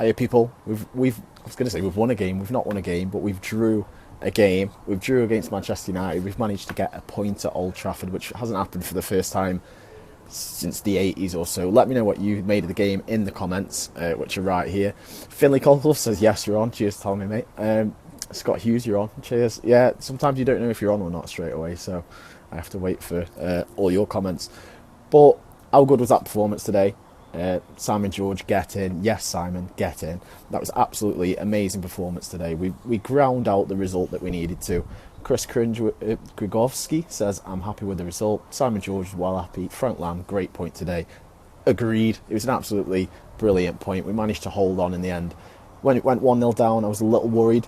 Hiya, people. I was going to say we've won a game. We've not won a game, but we've drew a game. We've drew against Manchester United. We've managed to get a point at Old Trafford, which hasn't happened for the first time since the 80s or so. Let me know what you made of the game in the comments, which are right here. Finley Colclough says, yes, you're on. Cheers, tell me, mate. Scott Hughes, you're on. Cheers. Yeah, sometimes you don't know if you're on or not straight away, so I have to wait for all your comments. But how good was that performance today? Simon George, get in. Yes, Simon, get in. That was absolutely amazing performance today. We ground out the result that we needed to. Chris Grigovsky says, I'm happy with the result. Simon George is well happy. Frank Lamb, great point today. Agreed. It was an absolutely brilliant point. We managed to hold on in the end. When it went 1-0 down, I was a little worried.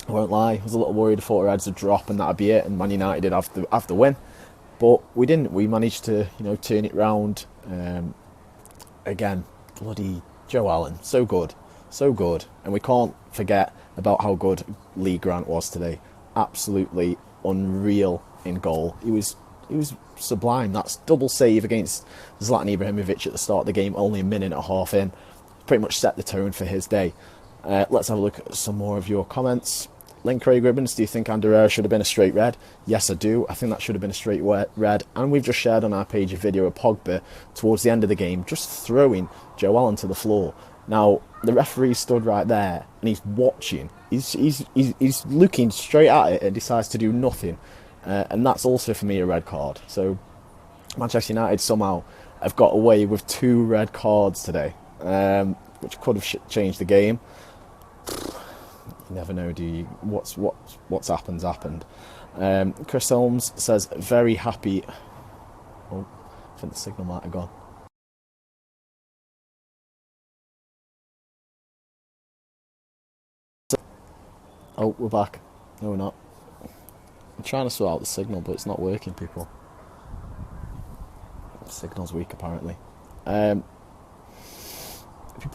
I won't lie. I was a little worried. I thought our heads would drop and that'd be it. And Man United did have the win. But we didn't. We managed to, turn it round. Again, bloody Joe Allen, so good, and we can't forget about how good Lee Grant was today. Absolutely unreal in goal. He was sublime. That's double save against Zlatan Ibrahimovic at the start of the game, only a minute and a half in. Pretty much set the tone for his day. Let's have a look at some more of your comments. Lynn Craig Ribbons, do you think Andorra should have been a straight red? Yes, I do. I think that should have been a straight red. And we've just shared on our page a video of Pogba towards the end of the game, just throwing Joe Allen to the floor. Now, the referee stood right there and he's watching. He's looking straight at it and decides to do nothing. And that's also, for me, a red card. So, Manchester United somehow have got away with 2 red cards today, which could have changed the game. You never know, do you? What's happened. Chris Holmes says, very happy. Oh, I think the signal might have gone. Oh, we're back. No, we're not. I'm trying to sort out the signal, but it's not working, people. The signal's weak, apparently. People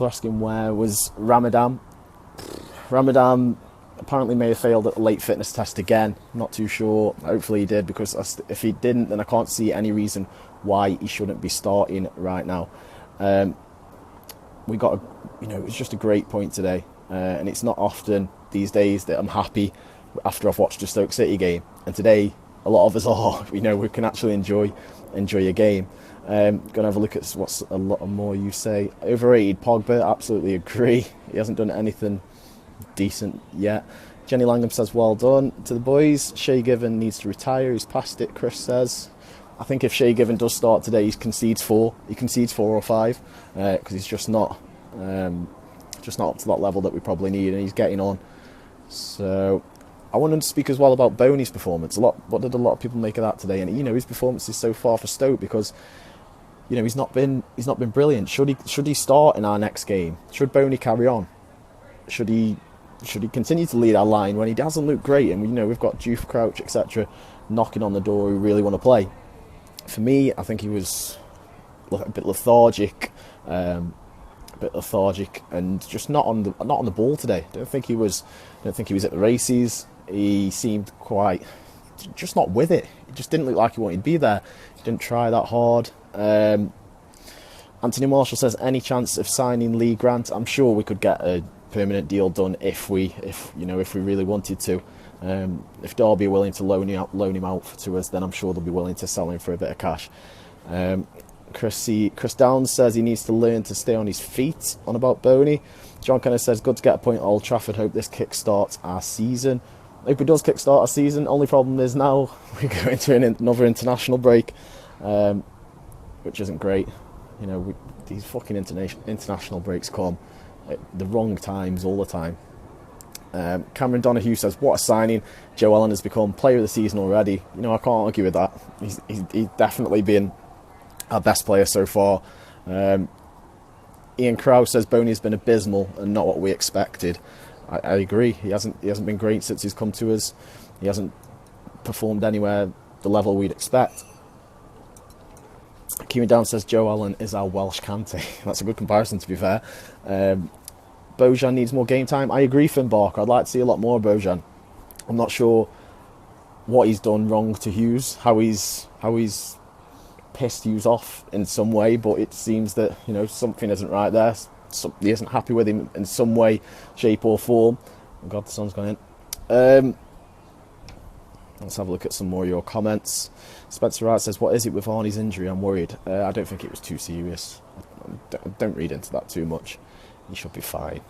are asking, where was Ramadan? Ramadan apparently may have failed at the late fitness test again. Not too sure. Hopefully he did, because if he didn't, then I can't see any reason why he shouldn't be starting right now. We got it was just a great point today, and it's not often these days that I'm happy after I've watched a Stoke City game. And today, a lot of us are. We can actually enjoy a game. Gonna have a look at what's a lot more you say. Overrated Pogba, absolutely agree. He hasn't done anything decent yet. Jenny Langham says, well done to the boys. Shay Given needs to retire. He's past it, Chris says. I think if Shay Given does start today, he concedes 4 or 5, because he's just not up to that level that we probably need, and he's getting on. So I wanted to speak as well about Boney's performance. What did a lot of people make of that today? And his performance is so far for Stoke, because he's not been brilliant. Should he start in our next game? Should Boney carry on? Should he continue to lead our line when he doesn't look great? And we've got Juve, Crouch, etc. knocking on the door who really want to play. For me, I think he was a bit lethargic, and just not on the ball today. I don't think he was at the races. He seemed quite just not with it. It just didn't look like he wanted to be there. He didn't try that hard. Anthony Marshall says, any chance of signing Lee Grant? I'm sure we could get a permanent deal done if we really wanted to. If Derby are willing to loan him out to us, then I'm sure they'll be willing to sell him for a bit of cash. Chris Downs says he needs to learn to stay on his feet on about Boney. John Kenneth says, good to get a point at Old Trafford. Hope this kick-starts our season. Hope it does kick-start our season. Only problem is now we go into another international break, which isn't great. These fucking international breaks come at the wrong times all the time. Cameron Donahue says, what a signing. Joe Allen has become player of the season already. I can't argue with that. He's definitely been our best player so far. Ian Krause says Boney has been abysmal and not what we expected. I agree. He hasn't been great since he's come to us. He hasn't performed anywhere the level we'd expect. Kieran Down says Joe Allen is our Welsh Kante. That's a good comparison, to be fair. Bojan needs more game time. I agree, Finn Barker. I'd like to see a lot more of Bojan. I'm not sure what he's done wrong to Hughes, how he's pissed Hughes off in some way, but it seems that something isn't right there. he isn't happy with him in some way, shape or form. Oh God, the sun's gone in. Let's have a look at some more of your comments. Spencer Wright says, what is it with Arnie's injury? I'm worried. I don't think it was too serious. Don't read into that too much. He should be fine.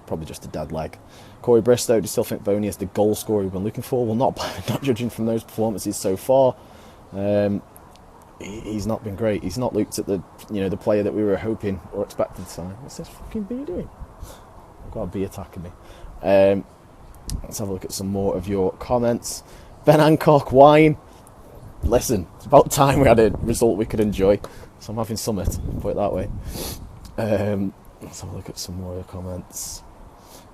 Probably just a dead leg. Corey Bristow, do you still think Boney is the goal scorer we've been looking for? Well, not judging from those performances so far. He's not been great. He's not looked at the player that we were hoping or expected to sign. What's this fucking bee doing? I've got a bee attacking me. Let's have a look at some more of your comments. Ben Hancock, wine. Listen, it's about time we had a result we could enjoy. So I'm having summit, put it that way. Let's have a look at some more of your comments.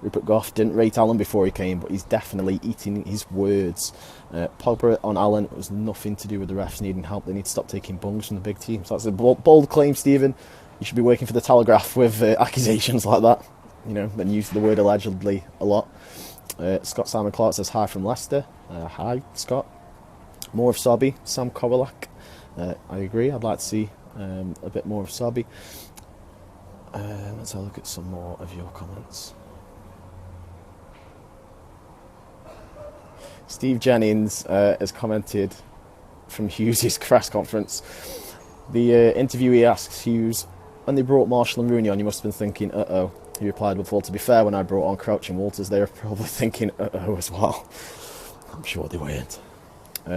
Rupert Goff didn't rate Allen before he came, but he's definitely eating his words. Pogba on Allen, it was nothing to do with the refs needing help. They need to stop taking bungs from the big teams. That's a bold claim, Stephen. You should be working for the Telegraph with accusations like that. And use the word allegedly a lot. Scott Simon Clark says hi from Leicester. Hi, Scott. More of Sobby. Sam Korolak. I agree. I'd like to see a bit more of Sobby. Let's have a look at some more of your comments. Steve Jennings has commented from Hughes' press conference. The interviewee asks Hughes, when they brought Marshall and Rooney on, you must have been thinking, uh-oh. He replied, well, to be fair, when I brought on Crouch and Walters, they were probably thinking, uh-oh as well. I'm sure they weren't.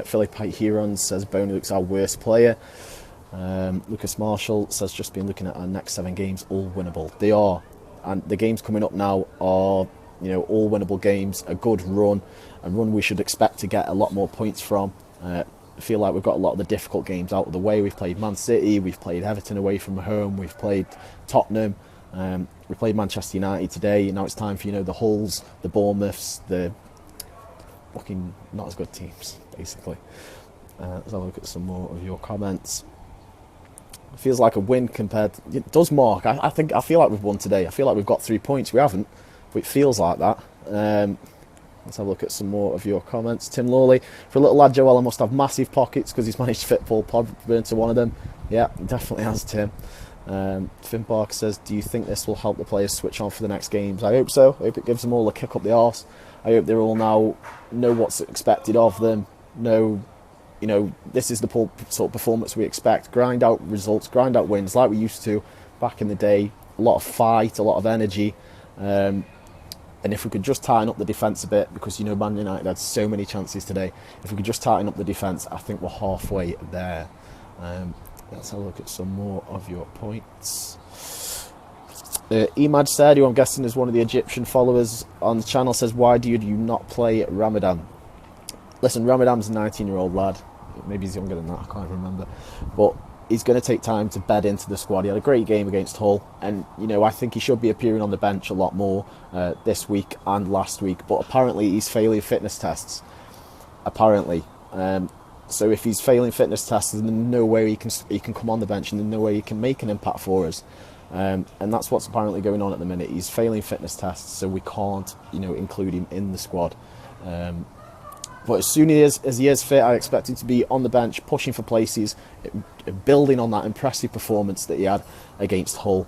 Philip Heron says Boney looks our worst player. Lucas Marshall says just been looking at our next 7 games, all winnable. They are. And the games coming up now are, all winnable games, a good run, a run we should expect to get a lot more points from. I feel like we've got a lot of the difficult games out of the way. We've played Man City, we've played Everton away from home, we've played Tottenham. We played Manchester United today. Now it's time for the Hulls, the Bournemouths, the fucking not as good teams, basically. Let's have a look at some more of your comments. It feels like a win compared. It does, Mark. I feel like we've won today. I feel like we've got 3 points. We haven't, but it feels like that. Let's have a look at some more of your comments. Tim Lawley, for a little lad, Joella must have massive pockets because he's managed to fit Paul Pogba into one of them. Yeah, he definitely has, Tim. Finn Barker says, do you think this will help the players switch on for the next games? I hope so. I hope it gives them all a kick up the arse. I hope they're all now know what's expected of them. This is the sort of performance we expect. Grind out results, grind out wins like we used to back in the day. A lot of fight, a lot of energy. And if we could just tighten up the defence a bit, because Man United had so many chances today. If we could just tighten up the defence, I think we're halfway there. Let's have a look at some more of your points. Imad said, who I'm guessing is one of the Egyptian followers on the channel, says, why do you not play Ramadan? Listen, Ramadan's a 19-year-old lad. Maybe he's younger than that, I can't remember. But he's going to take time to bed into the squad. He had a great game against Hull. And, I think he should be appearing on the bench a lot more this week and last week. But apparently he's failing fitness tests. Apparently. So if he's failing fitness tests, then there's no way he can come on the bench, and there's no way he can make an impact for us. And that's what's apparently going on at the minute. He's failing fitness tests, so we can't, include him in the squad. But as soon as he is fit, I expect him to be on the bench, pushing for places, building on that impressive performance that he had against Hull.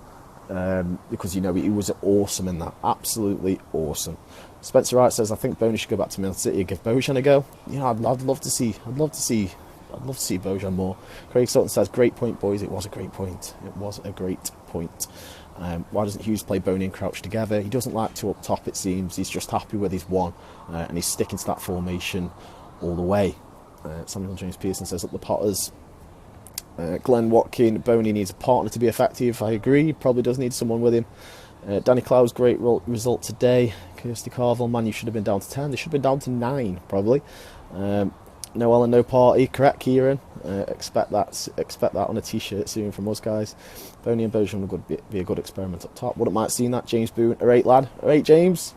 Because, he was awesome in that. Absolutely awesome. Spencer Wright says, I think Boney should go back to Man City and give Bojan a go. I'd love to see Bojan more. Craig Sutton says, great point, boys. It was a great point. Why doesn't Hughes play Boney and Crouch together? He doesn't like two up top, it seems. He's just happy with his one, and he's sticking to that formation all the way. Samuel James Pearson says, up the Potters. Glenn Watkin, Boney needs a partner to be effective. I agree, he probably does need someone with him. Danny Clow's great result today. Kirsty Carville, man, you should have been down to 10. They should have been down to 9, probably. No Ellen, no party. Correct, Kieran. Expect that on a t-shirt soon from us guys. Boney and Bojan would be a good experiment up top. Wouldn't mind seeing that. James Boone, alright lad. Alright James.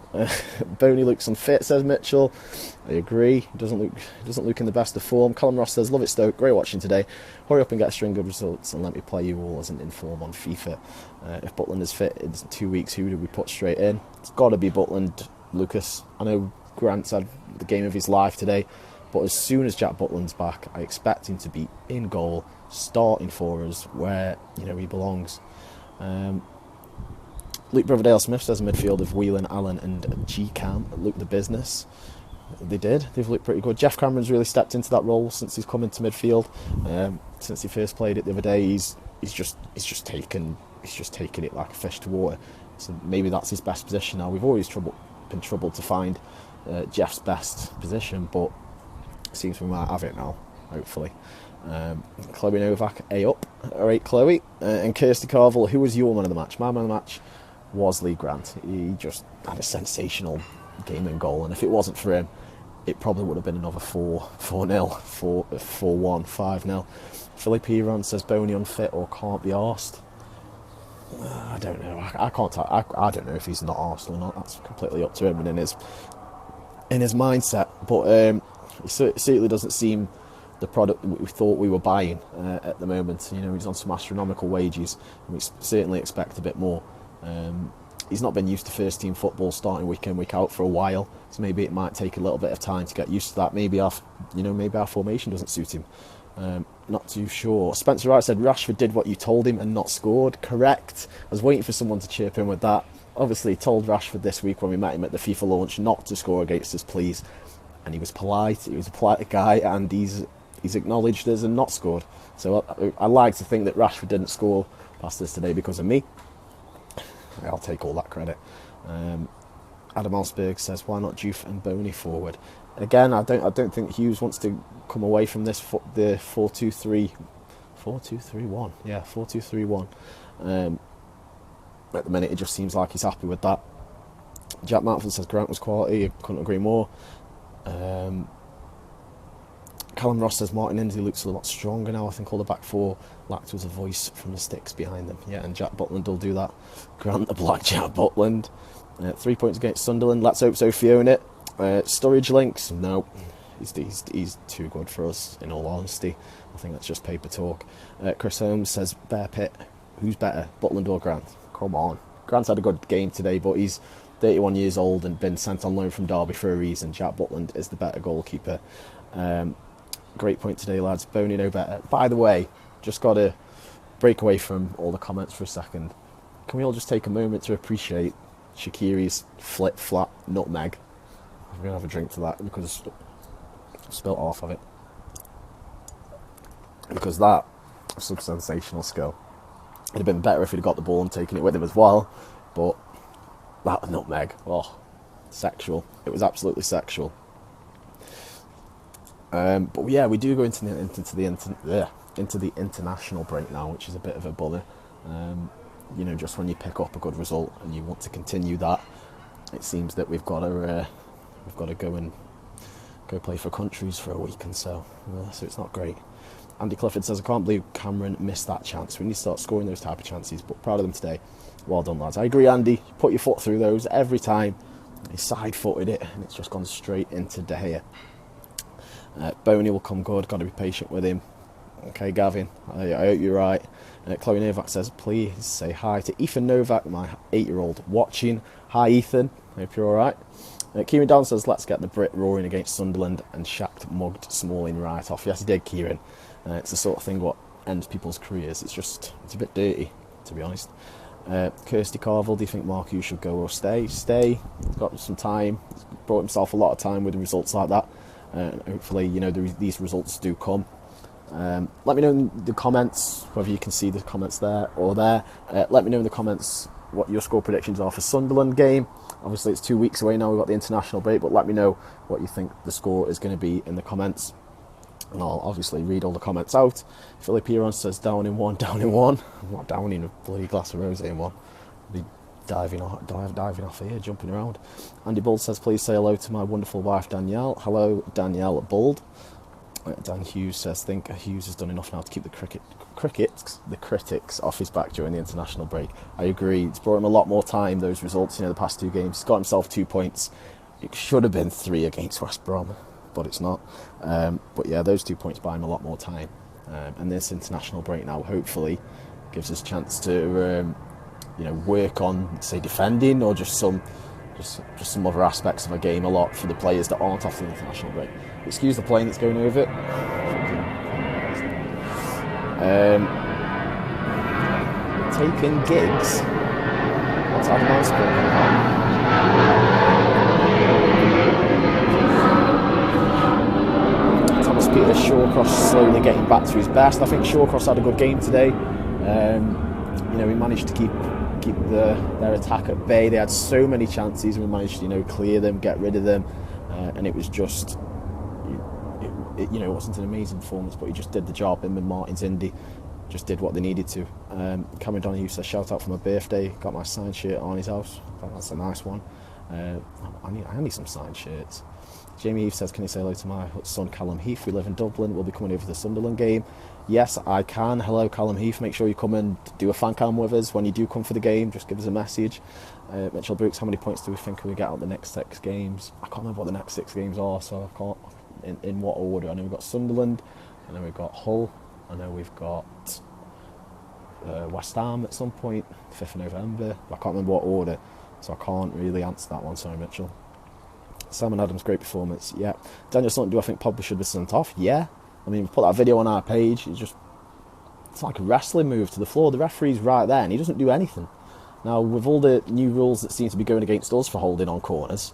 Boney looks unfit, says Mitchell. I agree. He doesn't look in the best of form. Colin Ross says, love it Stoke. Great watching today. Hurry up and get a string of results and let me play you all as an inform on FIFA. If Butland is fit in 2 weeks, who do we put straight in? It's got to be Butland, Lucas. I know Grant's had the game of his life today. But as soon as Jack Butland's back, I expect him to be in goal, starting for us where he belongs. Luke Breverdale-Smith says midfield of Whelan, Allen and G-Cam look the business. They did. They've looked pretty good. Jeff Cameron's really stepped into that role since he's come into midfield. Since he first played it the other day, he's just taken it like a fish to water. So maybe that's his best position now. We've always been troubled to find Jeff's best position, but it seems we might have it now, hopefully. Chloe Novak, A up. Alright, Chloe. And Kirsty Carville, who was your man of the match? My man of the match was Lee Grant. He just had a sensational game and goal, and if it wasn't for him, it probably would have been another 4-0, 4-1, 5-0. Philip Heron says Boney unfit or can't be arsed. I don't know. I don't know if he's not arsed or not. That's completely up to him and in his mindset. But it certainly doesn't seem the product we thought we were buying at the moment. You know, he's on some astronomical wages, and we certainly expect a bit more. He's not been used to first team football starting week in, week out for a while, so maybe it might take a little bit of time to get used to that. Maybe our formation doesn't suit him. Not too sure. Spencer Wright said Rashford did what you told him and not scored. Correct. I was waiting for someone to chip in with that. Obviously, he told Rashford this week when we met him at the FIFA launch not to score against us, please. And he was polite. He was a polite guy, and he's acknowledged us and not scored. So I like to think that Rashford didn't score past us today because of me. I'll take all that credit. Adam Alsberg says, why not Juve and Boney forward? Again, I don't think Hughes wants to come away from this the 4-2-3-1. Yeah, 4-2-3-1. At the minute, it just seems like he's happy with that. Jack Martford says Grant was quality. I couldn't agree more. Callum Ross says Martin Indy looks a lot stronger now. I think all the back four lacked was a voice from the sticks behind them. Yeah, and Jack Butland will do that. Grant the Black Jack Butland. 3 points against Sunderland. Let's hope so, Fiona. Sturridge links? No. He's too good for us, in all honesty. I think that's just paper talk. Chris Holmes says Bear Pit. Who's better, Butland or Grant? Come on. Grant's had a good game today, but he's 31 years old and been sent on loan from Derby for a reason. Jack Butland is the better goalkeeper. Great point today, lads. Boney no better. By the way, just got to break away from all the comments for a second. Can we all just take a moment to appreciate Shaqiri's flip-flat nutmeg? I'm going to have a drink to that because I spilt half of it. Because that was some sensational skill. It'd have been better if he'd got the ball and taken it with him as well. But that nutmeg, sexual. It was absolutely sexual. But yeah, we do go into the international break now, which is a bit of a bummer. Just when you pick up a good result and you want to continue that, it seems that we've got to go play for countries for a week, and so it's not great. Andy Clifford says, I can't believe Cameron missed that chance. We need to start scoring those type of chances, but proud of them today. Well done, lads. I agree, Andy. You put your foot through those every time. He side-footed it, and it's just gone straight into De Gea. Boney will come good. Got to be patient with him. Okay, Gavin, I hope you're right. Chloe Novak says, please say hi to Ethan Novak, my 8-year-old watching. Hi, Ethan. Hope you're all right. Kieran Down says, let's get the Brit roaring against Sunderland, and Shaq mugged Smalling right off. Yes, he did, Kieran. It's the sort of thing what ends people's careers. It's a bit dirty, to be honest. Kirsty Carville, do you think Mark Hughes should go or stay? Stay. He's got some time. He's brought himself a lot of time with results like that. Hopefully, these results do come. Let me know in the comments whether you can see the comments there or there. Let me know in the comments what your score predictions are for Sunderland game. Obviously, it's 2 weeks away now. We've got the international break, but let me know what you think the score is going to be in the comments. And I'll obviously read all the comments out. Philip Heron says, down in one. I'm not downing a bloody glass of rosé in one. I'll be diving off here, jumping around. Andy Bold says, please say hello to my wonderful wife, Danielle. Hello, Danielle Bold. Dan Hughes says, think Hughes has done enough now to keep the critics off his back during the international break. I agree. It's brought him a lot more time, those results, the past 2 games. He's got himself 2 points. It should have been 3 against West Brom, but it's not. But yeah, those 2 points buy him a lot more time. And this international break now hopefully gives us a chance to work on, say, defending or just some other aspects of a game a lot for the players that aren't off the international break. Excuse the plane that's going over. Taking gigs. Let's have a nice ball. Thomas Peter Shawcross slowly getting back to his best. I think Shawcross had a good game today. He managed to keep their attack at bay. They had so many chances, and we managed to clear them, get rid of them, and it was just it wasn't an amazing performance, but he just did the job. Him and Martin's Indy just did what they needed to. Cameron Donahue says, shout out for my birthday, got my signed shirt on his house. That's a nice one. I need some signed shirts. Jamie Eve says, can you say hello to my son Callum Heath? We live in Dublin, we'll be coming over to the Sunderland game. Yes, I can. Hello Callum Heath, make sure you come and do a fan cam with us when you do come for the game. Just give us a message. Mitchell Brooks, how many points do we think we get out the next 6 games? I can't remember what the next 6 games are, so I can't in what order. I know we've got Sunderland, I know we've got Hull, I know we've got West Ham at some point, 5th of November. I can't remember what order, so I can't really answer that one. Sorry, Mitchell. Simon Adams, great performance. Yeah. Daniel Sutton, do I think Pogba should be sent off? Yeah. I mean, we put that video on our page. It's like a wrestling move to the floor. The referee's right there, and he doesn't do anything. Now, with all the new rules that seem to be going against us for holding on corners,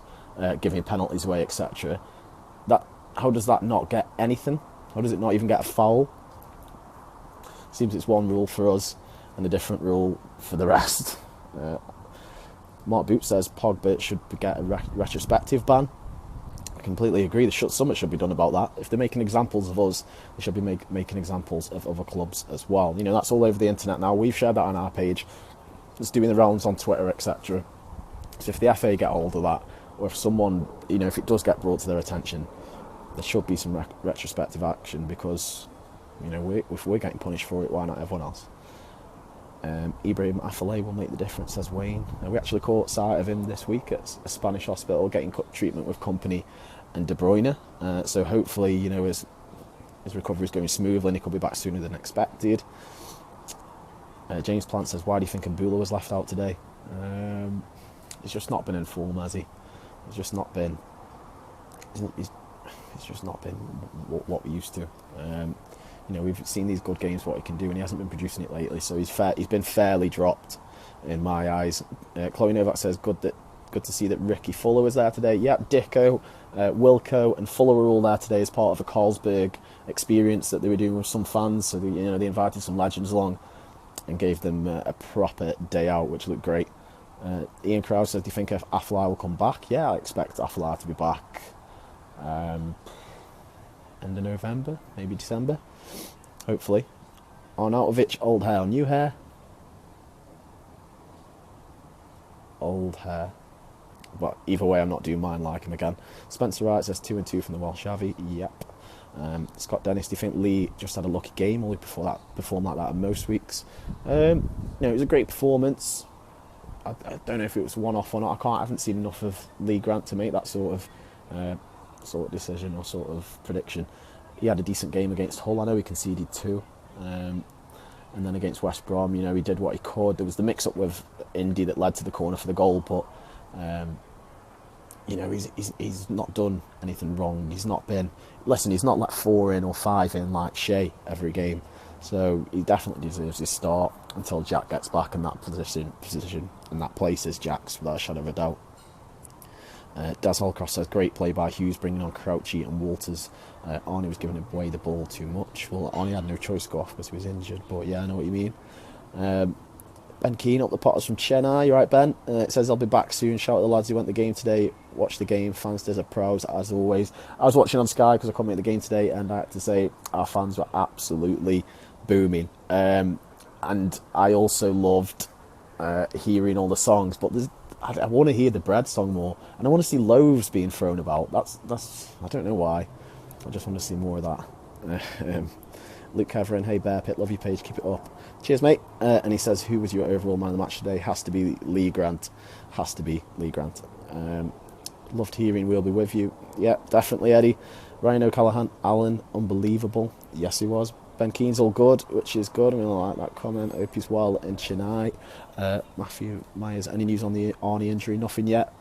giving penalties away, etc., how does that not get anything? How does it not even get a foul? Seems it's one rule for us and a different rule for the rest. Mark Boot says Pogba should get a retrospective ban. I completely agree. Something should be done about that. If they're making examples of us, they should be making examples of other clubs as well. That's all over the internet now. We've shared that on our page. It's doing the rounds on Twitter, etc. So if the FA get hold of that, or if someone, if it does get brought to their attention, there should be some retrospective action, because if we're getting punished for it, why not everyone else? Ibrahim Afellay will make the difference, says Wayne. We actually caught sight of him this week at a Spanish hospital getting treatment with Company and De Bruyne. So hopefully, his recovery is going smoothly and he could be back sooner than expected. James Plant says, why do you think Mbula was left out today? He's just not been in form, has he? He's just not been what we used to. We've seen these good games, what he can do, and he hasn't been producing it lately. So he's been fairly dropped in my eyes. Chloe Novak says, good to see that Ricky Fuller was there today. Yep, Dicko, Wilco, and Fuller were all there today as part of a Carlsberg experience that they were doing with some fans. So they invited some legends along and gave them a proper day out, which looked great. Ian Krause says, do you think Afellay will come back? Yeah, I expect Afellay to be back end of November, maybe December, hopefully. Arnautovic, old hair, new hair. Old hair. But either way, I'm not doing mine like him again. Spencer Wright says 2-2 from the Welsh Avi. Yep. Scott Dennis, do you think Lee just had a lucky game, or he performed like that in most weeks? It was a great performance. I don't know if it was one-off or not. I haven't seen enough of Lee Grant to make that sort of decision or sort of prediction. He had a decent game against Hull. I know he conceded 2, and then against West Brom, he did what he could. There was the mix-up with Indy that led to the corner for the goal, but he's not done anything wrong. He's not let 4 in or 5 in like Shea every game. So he definitely deserves his start until Jack gets back in that position, and that place is Jack's without a shadow of a doubt. Daz Holcroft says, great play by Hughes, bringing on Crouchy and Walters. Arnie was giving away the ball too much. Well, Arnie had no choice to go off because he was injured, but yeah, I know what you mean. Ben Keane up the Potters from Chennai. You right, Ben? It says, I'll be back soon. Shout out to the lads who went to the game today. Watch the game. Fans deserve pros, as always. I was watching on Sky because I couldn't make the game today, and I have to say, our fans were absolutely booming. And I also loved hearing all the songs, but I want to hear the bread song more, and I want to see loaves being thrown about. That's I don't know why. I just want to see more of that. Luke Caverin, hey Bear Pit, love your page, keep it up. Cheers, mate. And he says, who was your overall man of the match today? Has to be Lee Grant. Loved hearing We'll Be With You. Yeah, definitely, Eddie. Ryan O'Callaghan, Alan, unbelievable. Yes, he was. Ben Keane's all good, which is good. I really like that comment. I hope he's well in Chennai. Matthew Myers, any news on the Arnie injury? Nothing yet,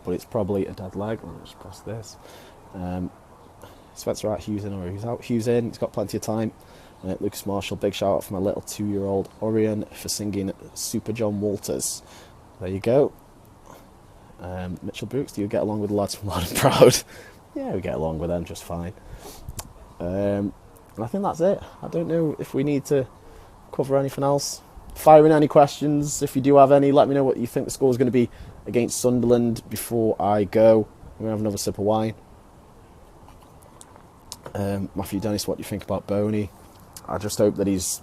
but it's probably a dead leg. Let me just press this. Spencer out, Hughes in, or he's out. Hughes in, he's got plenty of time. Lucas Marshall, big shout out for my little 2-year-old Orion for singing Super John Walters. There you go. Mitchell Brooks, do you get along with the lads from Loud and Proud? Yeah, we get along with them just fine. And I think that's it. I don't know if we need to cover anything else. Fire in any questions. If you do have any, let me know what you think the score is going to be against Sunderland before I go. We're going to have another sip of wine. Matthew Dennis, what do you think about Boney? I just hope that he's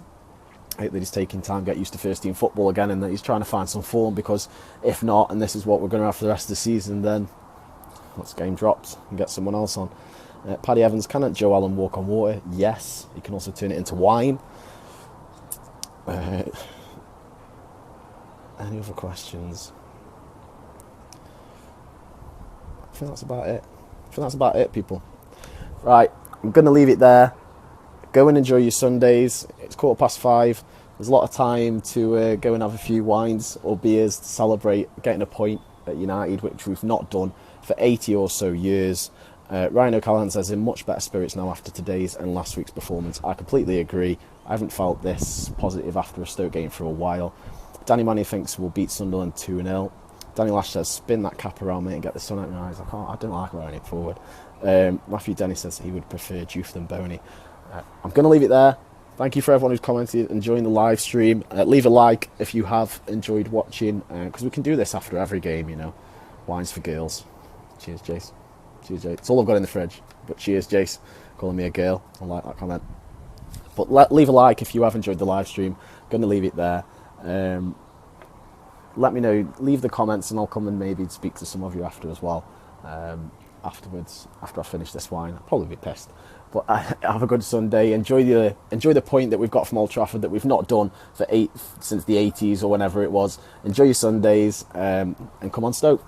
taking time to get used to first team football again, and that he's trying to find some form, because if not, and this is what we're going to have for the rest of the season, then once the game drops and get someone else on. Paddy Evans, can Joe Allen walk on water? Yes. He can also turn it into wine. Any other questions? I think that's about it, people. Right, I'm going to leave it there. Go and enjoy your Sundays. It's 5:15. There's a lot of time to go and have a few wines or beers to celebrate getting a point at United, which we've not done for 80 or so years. Ryan O'Callaghan says, in much better spirits now after today's and last week's performance. I completely agree. I haven't felt this positive after a Stoke game for a while. Danny Manning thinks we'll beat Sunderland 2-0. Danny Lash says, spin that cap around me and get the sun out of my eyes. I don't like wearing it forward. Matthew Dennis says he would prefer Juve than Boney. I'm going to leave it there. Thank you for everyone who's commented and joined the live stream. Leave a like if you have enjoyed watching, because we can do this after every game, you know. Wines for girls. Cheers, Jace. Cheers, Jace. It's all I've got in the fridge. But cheers, Jace. Calling me a girl. I like that comment. But leave a like if you have enjoyed the live stream. I'm going to leave it there. Let me know. Leave the comments and I'll come and maybe speak to some of you after as well. Afterwards, after I finish this wine, I'll probably be pissed. But have a good Sunday. Enjoy the point that we've got from Old Trafford that we've not done since the 80s or whenever it was. Enjoy your Sundays and come on, Stoke.